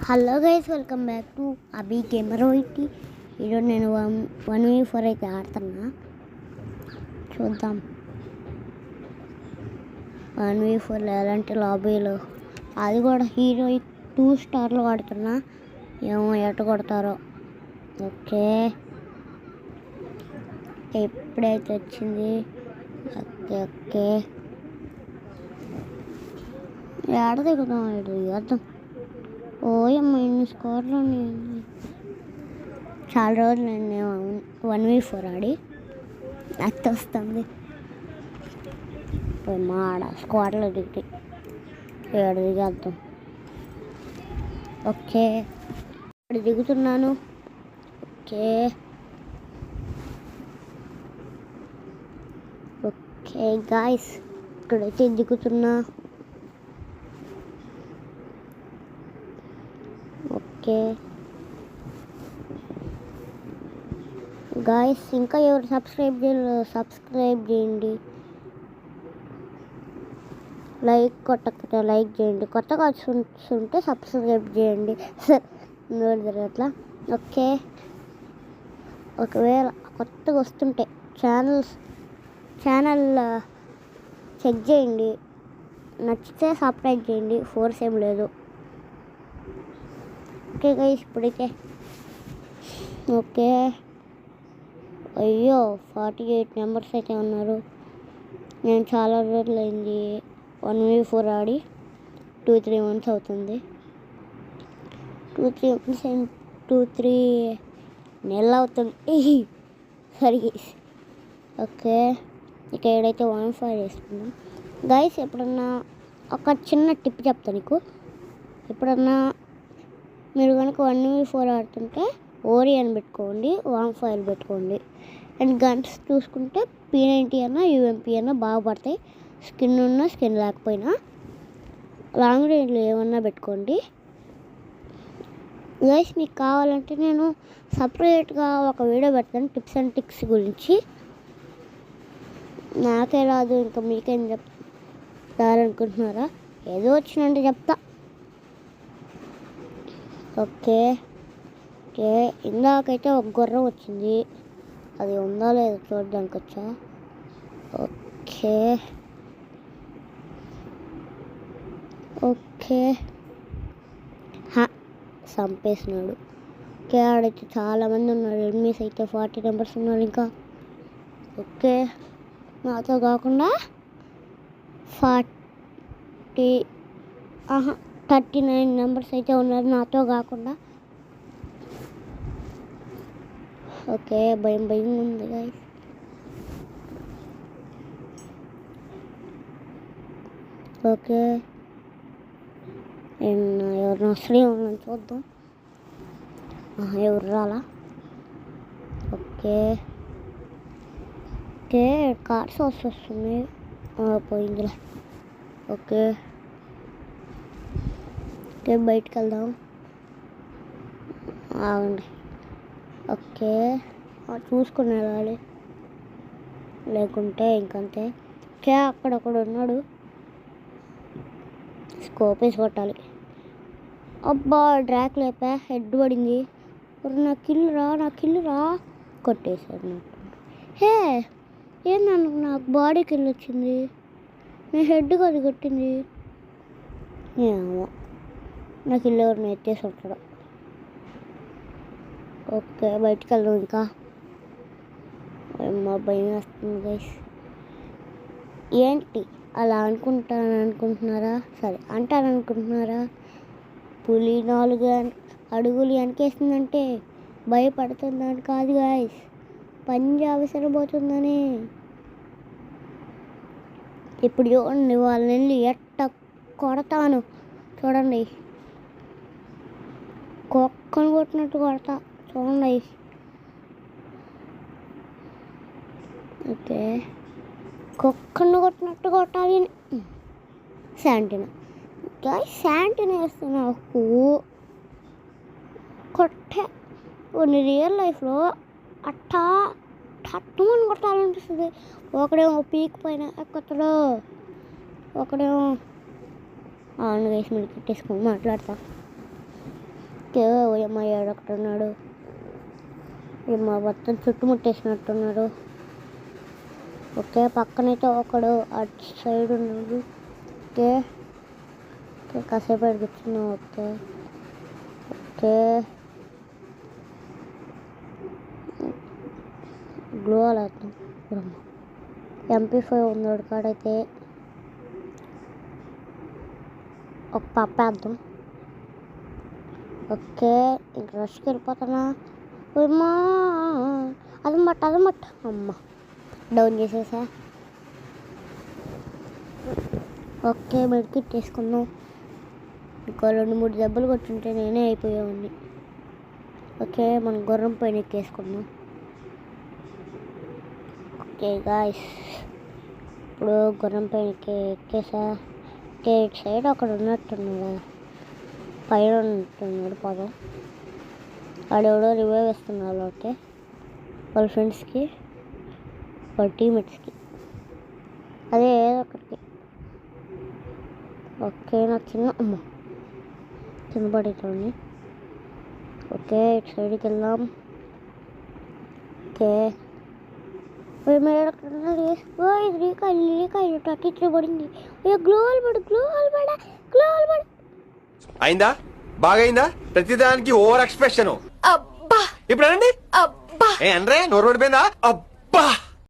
Hello guys, welcome back to Abhi gamer OT. ఈరోజు నేను 1v4 అయితే ఆడుతున్నా. చూద్దాం 1v4 ఎలాంటి లాబీలో, అది కూడా హీరో 2 స్టార్లో ఆడుతున్నా. ఏమో ఎట్ట కొడతారో. ఓకే, ఎప్పుడైతే వచ్చింది. ఓకే ఓకే, ఏడ దిగుదాం అర్థం. ఓయమ్మ, ఇన్ని స్కోర్లు చాలా రోజులు నేను 1v4 ఆడి అత్త వస్తుంది. మా ఆడ స్క్వాడ్లో దిగి ఏడు దిగేద్దాం. ఓకే, ఇక్కడ దిగుతున్నాను. ఓకే ఓకే గాయస్, ఇక్కడైతే దిగుతున్నా. ఓకే గాయస్, ఇంకా ఎవరు సబ్స్క్రైబ్ చేయండి. లైక్ కొట్టకపోతే లైక్ చేయండి. కొత్తగా ఉంటే సబ్స్క్రైబ్ చేయండి. అట్లా. ఓకే, ఒకవేళ కొత్తగా వస్తుంటే ఛానల్ చెక్ చేయండి. నచ్చితే సబ్స్క్రైబ్ చేయండి. ఫోర్స్ ఏం లేదు. ఓకే గైస్, ఇప్పుడైతే ఓకే. అయ్యో, 48 మెంబర్స్ అయితే ఉన్నారు. నేను చాలా రోజులు అయింది 1v4 ఆడి. 2-3 మంత్స్ అవుతుంది. 2-3 నెలలు అవుతుంది. సరే ఓకే, ఇక ఏడైతే 1v5 వేసుకున్నాం. గైస్, ఎప్పుడన్నా ఒక చిన్న టిప్ చెప్తాను నీకు. ఎప్పుడన్నా మీరు కనుక 1v4 ఆడుతుంటే ఓరియన్ పెట్టుకోండి, 1v5 పెట్టుకోండి. అండ్ గన్స్ చూసుకుంటే P90 అన్నా UMP అన్నా బాగా పడతాయి. స్కిన్ ఉన్నా స్కిన్ లేకపోయినా లాంగ్ రేంజ్లో ఏమన్నా పెట్టుకోండి. గైస్, మీకు కావాలంటే నేను సపరేట్గా ఒక వీడియో పెడతాను టిప్స్ అండ్ ట్రిక్స్ గురించి. నాకే రాదు, ఇంకా మీకేం చెప్తారనుకుంటున్నారా? ఏదో వచ్చినంటే చెప్తా. ఓకే ఓకే, ఇందాకైతే ఒక గుర్రం వచ్చింది. అది ఉందా లేదా చూడడానికి వచ్చా. Okay okay, చంపేసినాడు. ఓకే, ఆడైతే చాలామంది ఉన్నారు. ఎనిమిస్ అయితే 40 మెంబర్స్ ఉన్నారు ఇంకా. ఓకే, నాతో కాకుండా 39 మెంబర్స్ అయితే ఉన్నారు నాతో కాకుండా. ఓకే, భయం ఉంది గైస్. ఓకే, ఎవరిని వస్తూనే ఉన్నాను, చూద్దాం. ఎవరు రాలా. ఓకే ఓకే, కార్స్ వస్తుంది. పోయిందిలే. ఓకే ఓకే, బయటికి వెళ్దాం. ఆగండి. ఓకే, చూసుకుని వెళ్ళాలి, లేకుంటే ఇంకంతే. ఓకే, అక్కడొకడు ఉన్నాడు. స్కోప్ వేసి కొట్టాలి. అబ్బా, డ్రాక్ లేపా, హెడ్ పడింది. నా కిల్లు రా కొట్టేశాడు నాకు. హే, ఏందనుకు నాకు బాడీ కిల్ వచ్చింది. నేను హెడ్ అది కొట్టింది. ఏమో, నాకు ఇల్లు ఎవరిని ఎత్తేసి ఉంటాడు. ఓకే, బయటికి వెళ్దాం. ఇంకా మా భయం వస్తుంది గైస్. ఏంటి అలా అనుకుంటున్నారా? సరే, అంటారనుకుంటున్నారా? పులి 4 అడుగులు వెనకేస్తుందంటే భయపడుతుందని కాదు గైస్, పంజా విసరబోతుందని. ఇప్పుడు చూడండి, వాళ్ళని వెళ్ళి ఎట్ట కొడతాను చూడండి. కుక్కను కొట్టినట్టు కొడతా చూడండి. ఓకే, కుక్కను కొట్టినట్టు కొట్టాలి. శాంటినా వేస్తే నాకు కొట్టే కొన్ని రియల్ లైఫ్లో టట్టుమని కొట్టాలనిపిస్తుంది. ఒకడేమో పీక్ పైన ఎక్కుతాడు, ఒకడేమో వేసి మీరు కట్టేసుకొని మాట్లాడతా. ఓకే ఓయమ్మ ఏడొకటున్నాడు. ఏమో మొత్తం చుట్టుముట్టేసినట్టున్నాడు. ఓకే పక్కనైతే ఒకడు అటు సైడ్ ఉన్నాడు. ఓకే కాసేపు అడుగుతున్నాం. ఓకే ఓకే గ్లో అలా MP5 ఉన్నాడు కాడైతే ఒక పప్పేద్దాం. ఓకే ఇంక రష్కి వెళ్ళిపోతానా. అమ్మా అదమట్ట అమ్మ డౌన్ చేసేసా. ఓకే మెడికిట్ వేసుకుందాం. ఇంకో 2-3 దెబ్బలు కొట్టుంటే నేనే అయిపోయేవాడిని. ఓకే మనం గుర్రం పైన ఎక్కేసుకుందాం. ఓకే గాయ్స్ ఇప్పుడు గుర్రం పైన ఎక్కేసా. ఓకే ఇటు సైడ్ అక్కడ ఉన్నట్టున్నాడు, పైన ఉంటున్నాడు పదం. ఆడెవడో రివైవ్ ఇస్తున్నాడు. ఓకే వాళ్ళ ఫ్రెండ్స్కి వాళ్ళ టీమేట్స్కి అదే ఏదో ఒకటి. ఓకే నాకు చిన్న పడేటోని. ఓకే ఇటు సైడ్కి వెళ్దాం. ఓకే మేడన్నది. ఇది రీకాయలు టక్కించబడింది. గ్లోవల్ పడు. అయిందా? బాగైందా? ప్రతిదానికి ఓవర్ ఎక్స్ప్రెషన్. ఇప్పుడు అనండి. ఏ అనరే నోరు పడిపోయిందా? అబ్బా